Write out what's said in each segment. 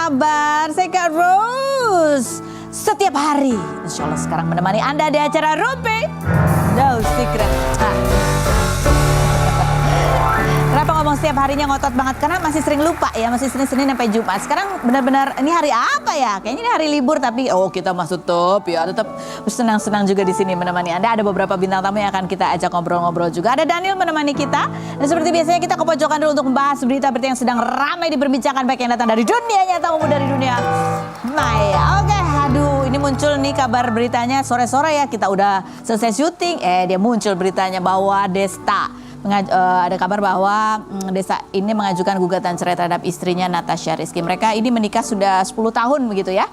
kabar? Saya Kak Rose. Setiap hari, insya Allah sekarang menemani Anda di acara Rupi No Secret. Kenapa ngomong setiap harinya ngotot banget? Karena masih sering lupa ya, masih Senin sampai Jumat. Sekarang benar-benar ini hari apa ya? Kayaknya ini hari libur tapi kita masuk top ya. Tetap senang-senang juga di sini menemani Anda. Ada beberapa bintang tamu yang akan kita ajak ngobrol-ngobrol juga. Ada Daniel menemani kita. Dan seperti biasanya kita ke pojokan dulu untuk membahas berita-berita yang sedang ramai diperbincangkan baik yang datang dari dunia nyata maupun dari dunia maya. Oke, aduh ini muncul nih kabar beritanya sore-sore ya. Kita udah selesai syuting. Dia muncul beritanya bahwa Desta ada kabar bahwa Desta ini mengajukan gugatan cerai terhadap istrinya Natasha Rizky. Mereka ini menikah sudah 10 tahun begitu ya.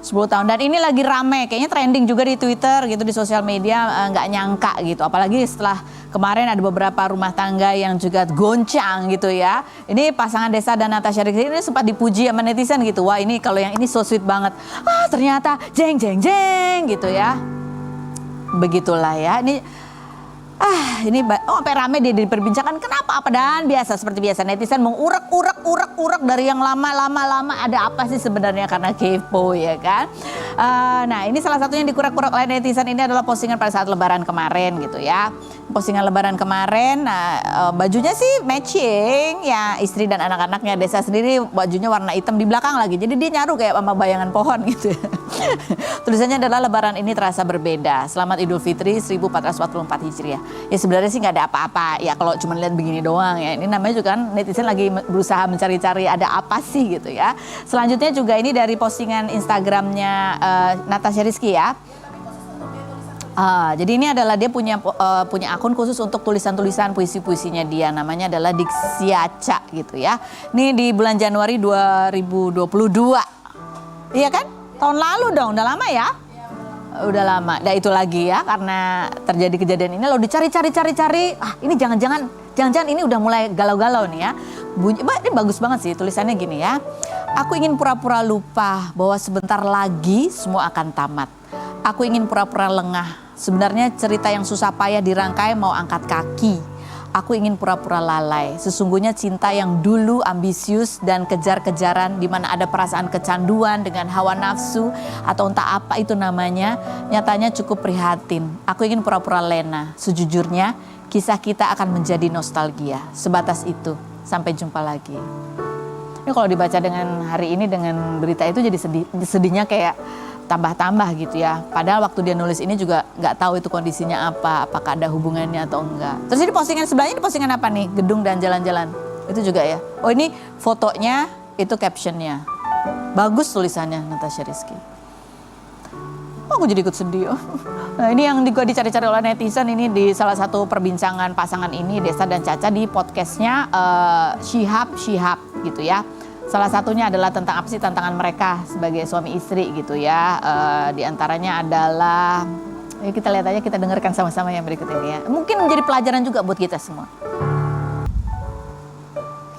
10 tahun dan ini lagi rame, kayaknya trending juga di Twitter gitu, di sosial media, nggak nyangka gitu. Apalagi setelah kemarin ada beberapa rumah tangga yang juga goncang gitu ya. Ini pasangan Desta dan Natasha Rizky ini sempat dipuji sama netizen gitu. Wah ini kalau yang ini so sweet banget. Ternyata jeng gitu ya. Begitulah ya. Ini sampai rame dia diperbincangkan. Kenapa? Apa dan biasa seperti biasa netizen mengurak dari yang lama ada apa sih sebenarnya, karena kepo ya kan. Nah ini salah satunya dikurak-kurak oleh netizen ini adalah postingan pada saat Lebaran kemarin gitu ya. Postingan Lebaran kemarin, bajunya sih matching ya, istri dan anak-anaknya. Desa sendiri bajunya warna hitam di belakang lagi, jadi dia nyaru kayak sama bayangan pohon gitu. Tulisannya adalah Lebaran ini terasa berbeda. Selamat Idul Fitri 1444 Hijriah. Ya sebenarnya sih nggak ada apa-apa ya kalau cuma lihat begini doang ya. Ini namanya juga kan netizen lagi berusaha mencari-cari ada apa sih gitu ya. Selanjutnya juga ini dari postingan Instagramnya Natasha Rizky ya. Jadi ini adalah dia punya akun khusus untuk tulisan-tulisan puisi-puisinya dia. Namanya adalah Dixiaca gitu ya. Ini di bulan Januari 2022. Iya kan? Tahun lalu dong, udah lama ya? Udah lama. Nah itu lagi ya, karena terjadi kejadian ini lalu dicari-cari. Ini jangan-jangan ini udah mulai galau-galau nih ya. Ini bagus banget sih tulisannya gini ya. Aku ingin pura-pura lupa bahwa sebentar lagi semua akan tamat. Aku ingin pura-pura lengah. Sebenarnya cerita yang susah payah dirangkai mau angkat kaki. Aku ingin pura-pura lalai. Sesungguhnya cinta yang dulu ambisius dan kejar-kejaran, di mana ada perasaan kecanduan dengan hawa nafsu atau entah apa itu namanya, nyatanya cukup prihatin. Aku ingin pura-pura lena. Sejujurnya kisah kita akan menjadi nostalgia. Sebatas itu. Sampai jumpa lagi. Ini kalau dibaca dengan hari ini dengan berita itu jadi sedihnya kayak tambah-tambah gitu ya. Padahal waktu dia nulis ini juga nggak tahu itu kondisinya apa, apakah ada hubungannya atau enggak. Terus ini postingan sebelahnya, ini postingan apa nih? Gedung dan jalan-jalan. Itu juga ya. Oh ini fotonya, itu captionnya. Bagus tulisannya Natasha Rizky. Aku jadi ikut sedih. Nah ini yang juga dicari-cari oleh netizen ini di salah satu perbincangan pasangan ini Desta dan Caca di podcastnya Shihab gitu ya. Salah satunya adalah tentang apa sih tantangan mereka sebagai suami istri gitu ya. Di antaranya adalah, kita lihat aja, kita dengarkan sama-sama yang berikut ini ya. Mungkin menjadi pelajaran juga buat kita semua.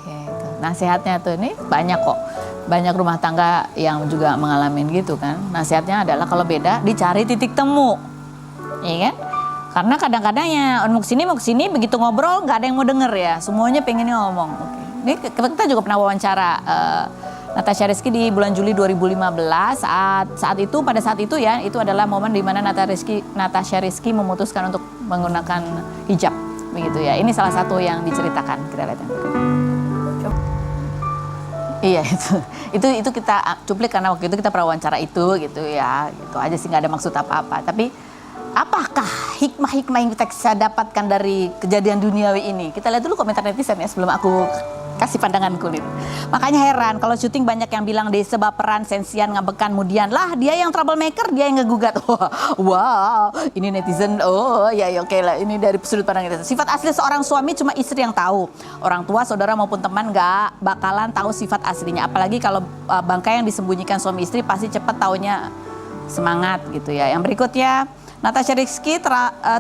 Gitu. Nasihatnya tuh ini banyak kok. Banyak rumah tangga yang juga mengalami gitu kan. Nasihatnya adalah kalau beda dicari titik temu. Iya kan? Karena kadang-kadang ya mau kesini begitu ngobrol nggak ada yang mau denger ya. Semuanya pengennya ngomong. Oke. Ini kita juga pernah wawancara Natasha Rizky di bulan Juli 2015 pada saat itu ya, itu adalah momen di mana Natasha Rizky memutuskan untuk menggunakan hijab begitu ya. Ini salah satu yang diceritakan, kita lihat yang berikut. Iya itu kita cuplik karena waktu itu kita pernah wawancara itu gitu ya, gitu aja sih, nggak ada maksud apa-apa. Tapi apakah hikmah-hikmah yang kita bisa dapatkan dari kejadian duniawi ini? Kita lihat dulu komentar netizen ya sebelum aku kasih pandangan kulit. Makanya heran kalau syuting banyak yang bilang Desa baperan, sensian, ngabekan, kemudian lah dia yang troublemaker, dia yang ngegugat. Wow, ini netizen. Oh ya oke lah, ini dari sudut pandang netizen. Sifat asli seorang suami cuma istri yang tahu. Orang tua, saudara maupun teman gak bakalan tahu sifat aslinya. Apalagi kalau bangkai yang disembunyikan suami istri pasti cepat taunya semangat gitu ya. Yang berikutnya, Natasha Rizky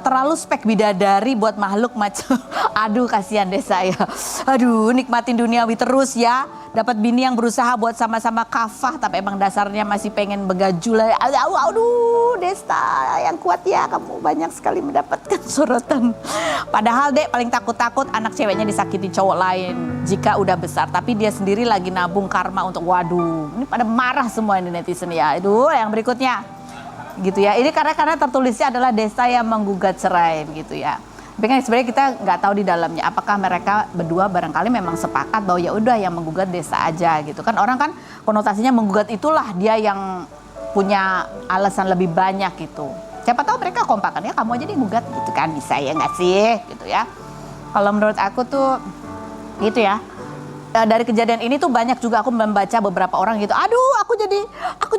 terlalu spek bidadari buat makhluk macam. Aduh kasihan deh saya. Aduh nikmatin duniawi terus ya. Dapat bini yang berusaha buat sama-sama kafah tapi emang dasarnya masih pengen begajul. Aduh Desta yang kuat ya, kamu banyak sekali mendapatkan sorotan. Padahal Dek paling takut-takut anak ceweknya disakiti cowok lain jika udah besar. Tapi dia sendiri lagi nabung karma untuk waduh. Ini pada marah semua ini netizen ya. Aduh yang berikutnya. Gitu ya, ini karena tertulisnya adalah Desta yang menggugat cerai gitu ya. Tapi kan sebenarnya kita nggak tahu di dalamnya apakah mereka berdua barangkali memang sepakat bahwa ya udah yang menggugat Desta aja gitu kan. Orang kan konotasinya menggugat itulah dia yang punya alasan lebih banyak gitu. Siapa tahu mereka kompakan ya kamu aja nih gugat gitu kan, bisa ya nggak sih gitu ya. Kalau menurut aku tuh gitu ya. Dari kejadian ini tuh banyak juga aku membaca beberapa orang gitu, aduh aku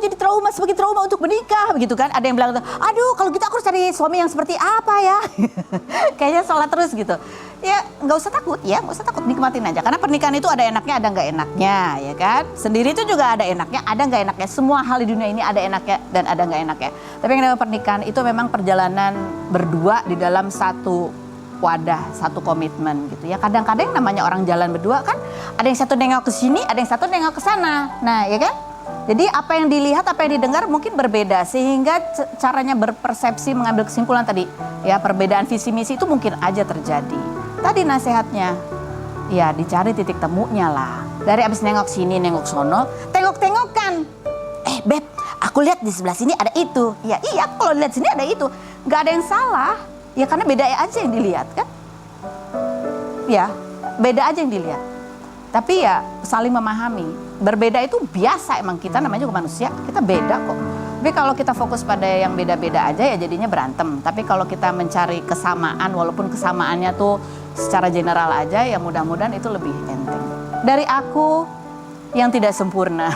jadi trauma, semakin trauma untuk menikah begitu kan. Ada yang bilang, aduh kalau gitu aku harus cari suami yang seperti apa ya. Kayaknya sholat terus gitu. Ya nggak usah takut ya, nggak usah takut, nikmatin aja. Karena pernikahan itu ada enaknya, ada nggak enaknya ya kan. Sendiri itu juga ada enaknya, ada nggak enaknya. Semua hal di dunia ini ada enaknya dan ada nggak enaknya. Tapi yang namanya pernikahan itu memang perjalanan berdua di dalam satu wadah, satu komitmen gitu ya. Kadang-kadang namanya orang jalan berdua kan ada yang satu nengok ke sini, ada yang satu nengok ke sana. Nah, ya kan? Jadi apa yang dilihat, apa yang didengar mungkin berbeda sehingga caranya berpersepsi, mengambil kesimpulan tadi, ya perbedaan visi misi itu mungkin aja terjadi. Tadi nasihatnya, ya dicari titik temunya lah. Dari abis nengok sini, nengok sono, tengok-tengokan. Beb, aku lihat di sebelah sini ada itu. Ya iya, kalau lihat sini ada itu. Nggak ada yang salah. Ya karena beda aja yang dilihat kan. Ya, beda aja yang dilihat. Tapi ya saling memahami. Berbeda itu biasa, emang kita namanya juga manusia, kita beda kok. Tapi kalau kita fokus pada yang beda-beda aja ya jadinya berantem. Tapi kalau kita mencari kesamaan, walaupun kesamaannya tuh secara general aja, ya mudah-mudahan itu lebih enteng. Dari aku yang tidak sempurna.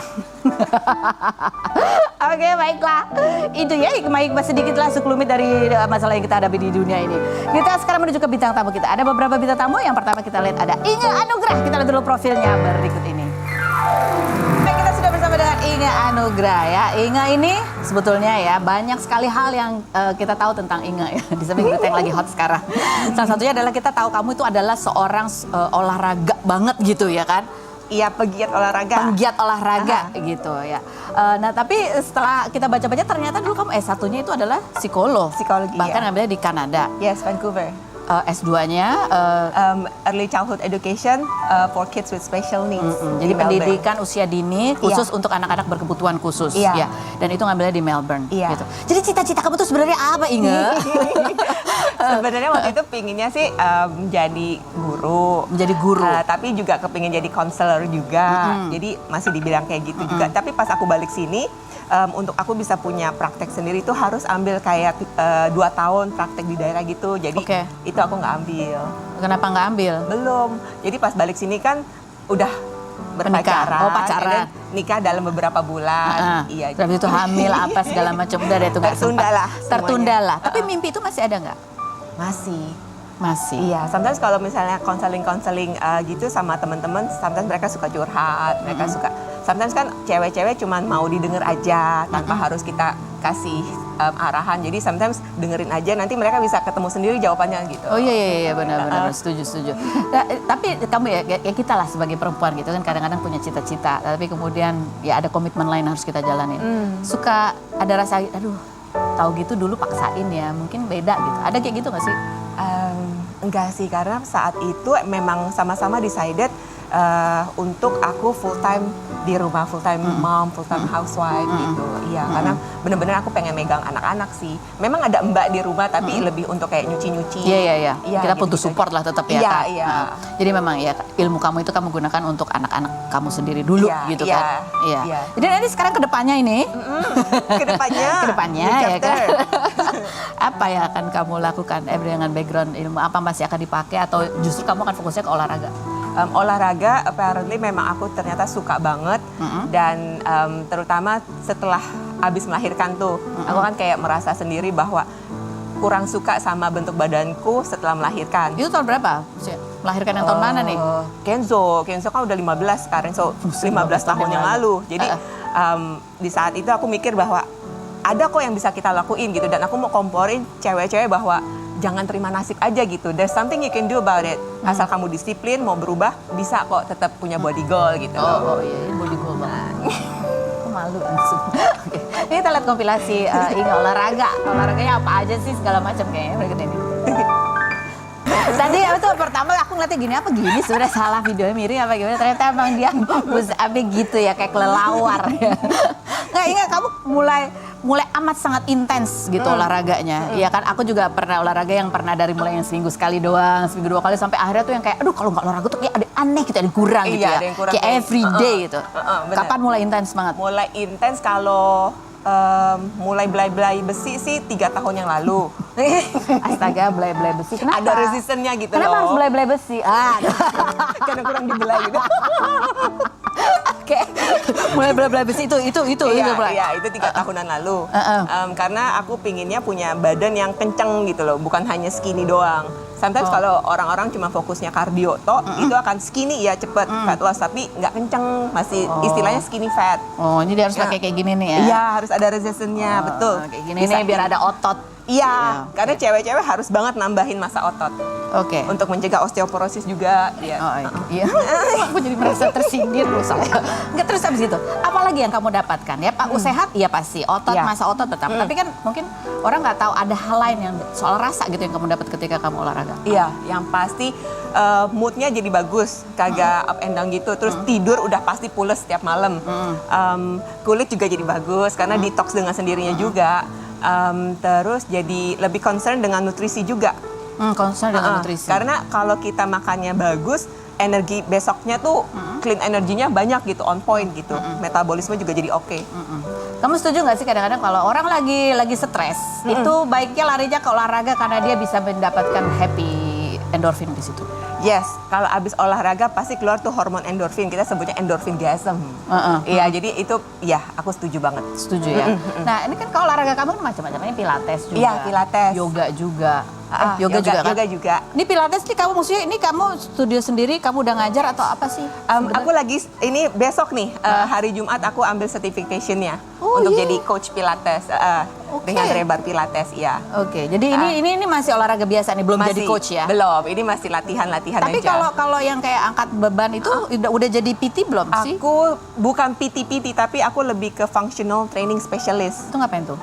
Oke, baiklah. Itu ya hikmah-hikmah sedikitlah sekelumit dari masalah yang kita hadapi di dunia ini. Kita sekarang menuju ke bintang tamu kita. Ada beberapa bintang tamu. Yang pertama kita lihat ada Inge Anugrah. Kita lihat dulu profilnya berikut ini. Baik, kita sudah bersama dengan Inge Anugrah ya. Inge ini sebetulnya ya banyak sekali hal yang kita tahu tentang Inge ya. Di samping berita yang lagi hot sekarang. Salah satunya adalah kita tahu kamu itu adalah seorang olahraga banget gitu ya kan. Iya, pegiat olahraga. Penggiat olahraga gitu ya. Nah tapi setelah kita baca-baca ternyata dulu kamu S1-nya itu adalah psikolog. Psikologi. Bahkan ya. ngambilnya di Kanada. Yes, Vancouver. S2-nya Early Childhood Education for Kids with Special Needs. jadi di pendidikan usia dini khusus Iya. untuk anak-anak berkebutuhan khusus. Iya. Ya. Dan itu ngambilnya di Melbourne. Iya. Gitu. Jadi cita-cita kamu tuh sebenarnya apa, Inge? Sebenarnya waktu itu pinginnya sih menjadi guru. Menjadi guru. Tapi juga kepingin jadi konselor juga. Jadi masih dibilang kayak gitu juga. Tapi pas aku balik sini, untuk aku bisa punya praktek sendiri itu harus ambil kayak 2 tahun praktek di daerah gitu. Jadi Oke. itu aku nggak ambil. Kenapa nggak ambil? Belum. Jadi pas balik sini kan udah berpacaran. Oh, pacaran. and then nikah dalam beberapa bulan. Iya. Habis itu hamil apa segala macam udah deh itu nggak Tertunda sempat. lah Tertunda semuanya. lah. Tapi mimpi itu masih ada nggak? Masih. Masih. Iya, sometimes kalau misalnya konseling gitu sama teman-teman, sometimes mereka suka curhat, mereka suka. Sometimes kan cewek-cewek cuman mau didengar aja tanpa harus kita kasih arahan. Jadi sometimes dengerin aja, nanti mereka bisa ketemu sendiri jawabannya gitu. Oh iya benar-benar setuju. Nah, tapi kamu ya kita lah sebagai perempuan gitu kan kadang-kadang punya cita-cita, tapi kemudian ya ada komitmen lain harus kita jalanin. Suka ada rasa, aduh, tahu gitu dulu paksain ya, mungkin beda gitu. Ada kayak gitu nggak sih? Enggak sih, karena saat itu memang sama-sama decided untuk aku full time di rumah, full time mom, full time housewife gitu. Iya, karena benar-benar aku pengen megang anak-anak sih. Memang ada mbak di rumah tapi lebih untuk kayak nyuci-nyuci. Iya. Kita gitu, butuh support lah tetap ya Iya, Kak. iya. Nah, jadi memang ya ilmu kamu itu kamu gunakan untuk anak-anak kamu sendiri dulu Iya, gitu iya, kan. Iya. iya. Jadi nanti sekarang kedepannya ini, Kedepannya, kedepannya new ya kan. chapter. Apa yang akan kamu lakukan dengan background ilmu apa masih akan dipakai atau justru kamu akan fokusnya ke olahraga? Olahraga apparently memang aku ternyata suka banget dan terutama setelah habis melahirkan tuh aku kan kayak merasa sendiri bahwa kurang suka sama bentuk badanku setelah melahirkan. Itu tahun berapa? Melahirkan yang tahun mana nih? Kenzo kan udah 15 sekarang, so 15 tahun yang lalu. Jadi di saat itu aku mikir bahwa ada kok yang bisa kita lakuin gitu. Dan aku mau komporin cewek-cewek bahwa jangan terima nasib aja gitu. There's something you can do about it. Asal kamu disiplin, mau berubah, bisa kok tetap punya body goal gitu loh. Oh iya, body goal banget. Aku malu langsung. Oke. Ini kita lihat kompilasi ini olahraganya apa aja sih segala macam kayaknya berikut ini. Tadi itu pertama aku ngeliatnya gini apa gini sebenarnya salah videonya miring apa gimana, ternyata emang dia abe gitu ya kayak kelelawar ya. Nggak ingat kamu mulai amat sangat intens gitu olahraganya. Iya kan, aku juga pernah olahraga yang pernah dari mulai yang seminggu sekali doang, seminggu 2 kali sampai akhirnya tuh yang kayak aduh kalau nggak olahraga tuh kayak ada aneh gitu, ada yang kurang gitu Iya, ya. ada yang kurang kayak everyday gitu. bener. Kapan mulai intens banget? Mulai intens kalau mulai belai-belai besi sih 3 tahun yang lalu. Astaga, belai-belai besi. Kenapa? Ada resistennya gitu Kenapa loh. harus belai-belai besi? Karena kurang dibelai gitu. Oke. Mulai belai-belai besi itu mulai. Iya, itu 3 tahunan lalu. Karena aku pinginnya punya badan yang kenceng gitu loh, bukan hanya skinny doang. Sometimes kalau orang-orang cuma fokusnya kardio itu akan skinny ya cepet fat loss, tapi nggak kenceng, masih istilahnya skinny fat. Oh, ini dia harus pakai kayak gini nih ya? Iya, harus ada resistance-nya, betul. Kayak gini nih biar ada otot. Iya, karena cewek-cewek harus banget nambahin massa otot. Oke. Untuk mencegah osteoporosis juga. Ya. Oh iya. Aku jadi merasa tersindir loh saya. Enggak, terus habis itu, apalagi yang kamu dapatkan ya? Pak, sehat iya pasti, otot, massa otot tetap. Tapi kan mungkin orang nggak tahu ada hal lain yang soal rasa gitu yang kamu dapat ketika kamu olahraga. Iya, yang pasti moodnya jadi bagus, kagak up and down gitu. Terus tidur udah pasti pules setiap malam. Kulit juga jadi bagus karena detox dengan sendirinya juga. Terus jadi lebih concern dengan nutrisi juga. Concern dengan nutrisi. Karena kalau kita makannya bagus, energi besoknya tuh clean energinya banyak gitu, on point gitu. Metabolisme juga jadi oke. Kamu setuju nggak sih kadang-kadang kalau orang lagi stres, itu baiknya larinya ke olahraga karena dia bisa mendapatkan happy endorfin di situ? Yes, kalau abis olahraga pasti keluar tuh hormon endorfin, kita sebutnya endorphingasm. Iya, jadi itu ya aku setuju banget. Setuju ya. Nah ini kan kalau olahraga kamu kan macam-macam, ini pilates juga. Iya, pilates. Yoga juga. Yoga juga kan? Yoga juga. Ini pilates nih kamu maksudnya ini kamu studio sendiri, kamu udah ngajar atau apa sih? Aku lagi ini besok nih hari Jumat aku ambil certification-nya untuk jadi coach pilates dengan rebar pilates ya. Oke, jadi ini masih olahraga biasa nih, belum jadi coach ya? Belum, ini masih latihan-latihan aja. Tapi kalau yang kayak angkat beban itu udah jadi PT belum sih? Aku bukan PT tapi aku lebih ke functional training specialist. Itu ngapain tuh?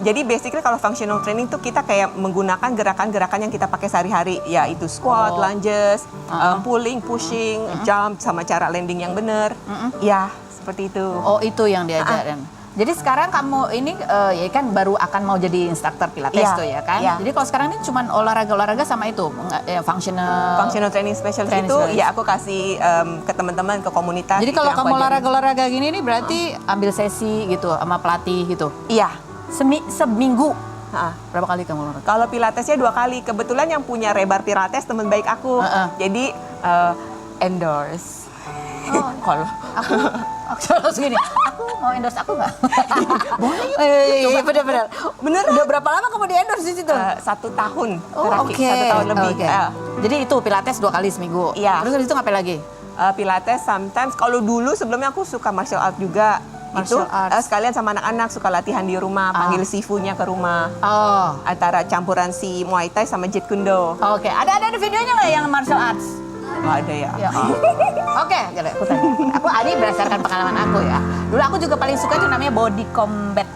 Jadi basically kalau functional training tuh kita kayak menggunakan gerakan-gerakan yang kita pakai sehari-hari, yaitu squat, lunges, pulling, pushing, jump, sama cara landing yang benar. Ya, seperti itu. Oh, itu yang diajarin. Jadi sekarang kamu ini ya kan baru akan mau jadi instruktur pilates tuh ya kan? Jadi kalau sekarang ini cuma olahraga sama itu, functional training specialist itu ya aku kasih ke teman-teman, ke komunitas. Jadi kalau kamu olahraga gini nih berarti ambil sesi gitu sama pelatih gitu? Iya. Seminggu? Berapa kali kamu olahraga? Kalau pilatesnya 2 kali. Kebetulan yang punya rebar pilates teman baik aku. Jadi endorse. Kalau aku terus gini, aku mau endorse aku nggak? Boleh. Iya benar. Bener. Udah berapa lama kamu di endorse di situ? 1 tahun. Oke. 1 tahun lebih. Jadi itu pilates 2 kali seminggu. Iya. Terus habis itu ngapain lagi? Pilates sometimes. Kalau dulu sebelumnya aku suka martial art juga. Sekalian sama anak-anak suka latihan di rumah, panggil sifunya ke rumah. Antara campuran si Muay Thai sama Jeet Kune Do. Oke. Ada videonya nggak yang martial arts? Nggak ada ya. Oke, aku tanya. Ini berdasarkan pengalaman aku ya. Dulu aku juga paling suka itu namanya body combat.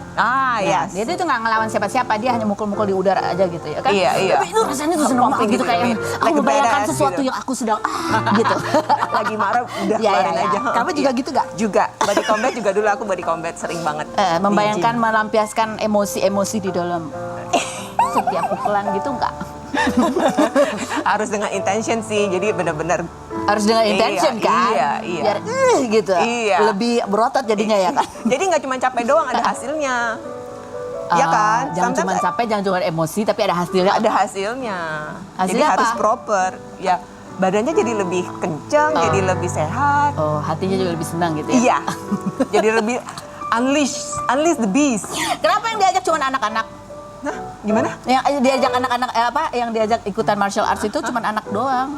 Yes. Dia itu nggak ngelawan siapa-siapa, dia hanya mukul-mukul di udara aja gitu ya kan. Iya. Tapi itu rasanya tuh seneng banget gitu kayak aku membayangkan sesuatu yang aku sedang gitu. Lagi marah udah keluarin aja. Kamu juga gitu gak? Juga. Body combat juga dulu aku body combat sering banget. Membayangkan melampiaskan emosi-emosi di dalam setiap pukulan gitu nggak? Harus dengan intention sih, jadi benar-benar harus dengan intention kan? Iya. Biar gitu. Iya. Lebih berotot jadinya ya kan? Jadi nggak cuma capek doang, ada hasilnya. Iya kan? Jangan cuma capek, jangan cuma emosi, tapi ada hasilnya. Ada hasilnya. Jadi Hasilnya harus apa? proper. Ya, badannya jadi lebih kencang, jadi lebih sehat. Oh, hatinya juga lebih senang gitu ya? Iya. Jadi lebih unleash the beast. Kenapa yang diajak cuma anak-anak? Nah, gimana? Yang diajak anak-anak yang diajak ikutan martial arts itu cuma anak doang.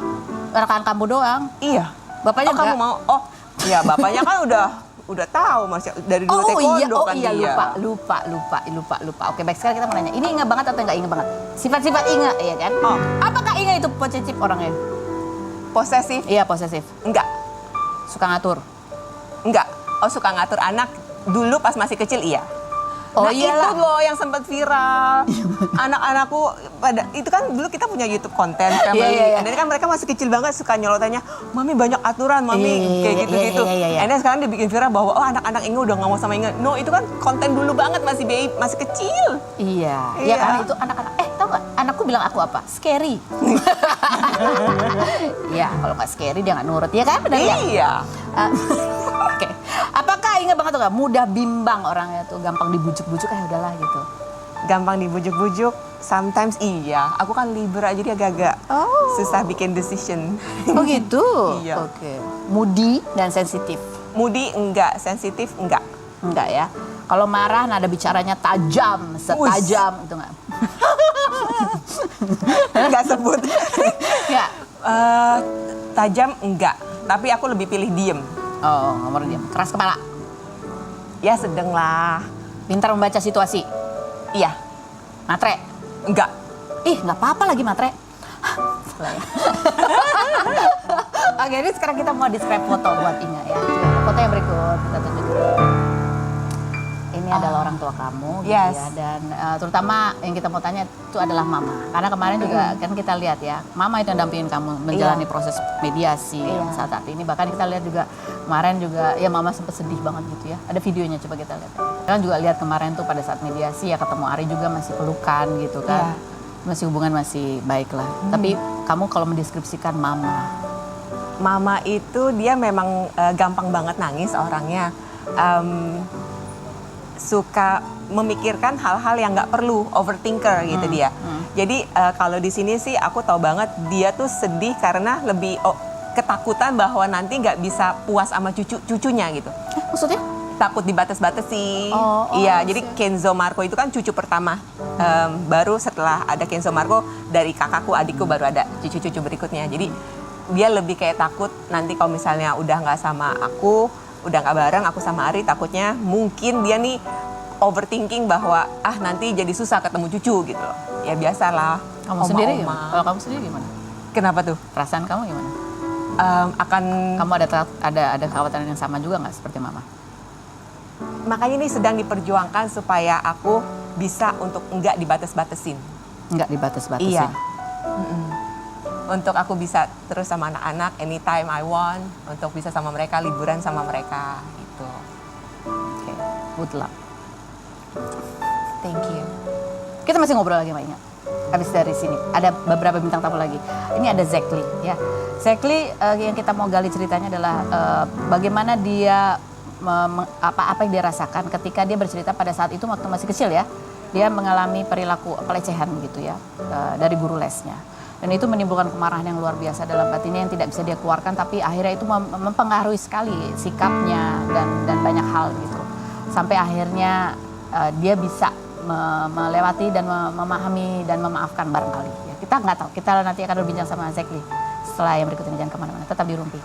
Anak-anak kamu doang. Iya. Bapaknya kamu mau? Oh, ya bapaknya kan udah tahu Mas dari dulu taekwondo kan dia. lupa. Oke, baik, sekarang kita mau nanya. Ini Inga banget atau nggak Inga banget? Sifat-sifat Inga, iya kan? Oh. Apakah Inga itu posesif orangnya? Posesif? Iya, posesif. Enggak. Suka ngatur. Enggak. Oh, suka ngatur anak dulu pas masih kecil iya. Oh, nah iyalah. itu loh yang sempat viral. Anak-anakku pada itu kan dulu kita punya YouTube konten family. Iya. Dan kan mereka masih kecil banget suka nyolotannya, "Mami banyak aturan, Mami." Kayak gitu-gitu. Iya. Dan sekarang dibikin viral bahwa oh anak-anak Inge udah nggak mau sama Inge. No, itu kan konten dulu banget masih bayi, masih kecil. Iya. Iya. Iya kan itu anak-anak. Tau nggak? Anakku bilang aku apa? Scary. Iya, kalau nggak scary dia nggak nurut. Iya kan? Benar ya? Iya. Oke. Apakah Inga banget tuh nggak mudah bimbang orangnya tuh, gampang dibujuk-bujuk udahlah gitu. Gampang dibujuk-bujuk, sometimes iya. Aku kan Libra jadi agak-agak susah bikin decision. Oh gitu. Iya. Oke. Moody dan sensitif. Moody enggak, sensitif enggak. Enggak ya. Kalau marah nada bicaranya tajam, setajam itu enggak. Enggak sebut. Ya. Tajam enggak, tapi aku lebih pilih diem. Oh, nomor diam. Keras kepala. Ya sedang lah. Pintar membaca situasi. Iya, Matre. enggak. Ih, nggak apa-apa lagi matre. Salah ya. Oke, ini sekarang kita mau describe foto buat Inga ya. Foto yang berikut kita tunjukin. Ini adalah orang tua kamu, gitu Yes. ya. Dan terutama yang kita mau tanya itu adalah mama. Karena kemarin juga kan kita lihat ya, mama itu yang dampingin kamu menjalani proses mediasi yang saat ini. Bahkan kita lihat juga kemarin juga ya mama sempat sedih banget gitu ya. Ada videonya, coba kita lihat. Kan juga lihat kemarin tuh pada saat mediasi ya ketemu Ari juga masih pelukan gitu kan. Masih hubungan masih baik lah. Tapi kamu kalau mendeskripsikan mama. Mama itu dia memang gampang banget nangis orangnya. Suka memikirkan hal-hal yang nggak perlu, overthinker gitu dia. Jadi kalau di sini sih aku tahu banget dia tuh sedih karena lebih ketakutan bahwa nanti nggak bisa puas sama cucunya gitu. Maksudnya? Takut dibatas-batasi. I Iya, jadi Kenzo Marco itu kan cucu pertama. Baru setelah ada Kenzo Marco dari kakakku, adikku baru ada cucu-cucu berikutnya. Jadi dia lebih kayak takut nanti kalau misalnya udah nggak sama aku, udah nggak bareng aku sama Ari, takutnya mungkin dia nih overthinking bahwa nanti jadi susah ketemu cucu gitu loh. Ya biasalah. Kamu sendiri gimana? Kalau kamu sendiri gimana? Kenapa tuh? Perasaan kamu gimana? Kamu ada kekhawatiran yang sama juga nggak seperti mama? makanya ini sedang diperjuangkan supaya aku bisa untuk enggak dibatas-batasin. Enggak dibatas-batasin. Iya. Untuk aku bisa terus sama anak-anak anytime I want, untuk bisa sama mereka, liburan sama mereka gitu. Oke, good luck. Thank you. Kita masih ngobrol lagi sama Inga. Habis dari sini ada beberapa bintang tamu lagi. Ini ada Zekli ya. Zekli yang kita mau gali ceritanya adalah bagaimana dia apa yang dia rasakan ketika dia bercerita pada saat itu waktu masih kecil ya. Dia mengalami perilaku pelecehan gitu ya dari guru lesnya. Dan itu menimbulkan kemarahan yang luar biasa dalam batinnya yang tidak bisa dia keluarkan, tapi akhirnya itu mempengaruhi sekali sikapnya dan banyak hal gitu. Sampai akhirnya dia bisa melewati dan memahami dan memaafkan barangkali. Ya, kita nggak tahu, kita nanti akan berbincang sama Zekli setelah yang berikut ini. Jangan kemana-mana, tetap di Rumpi.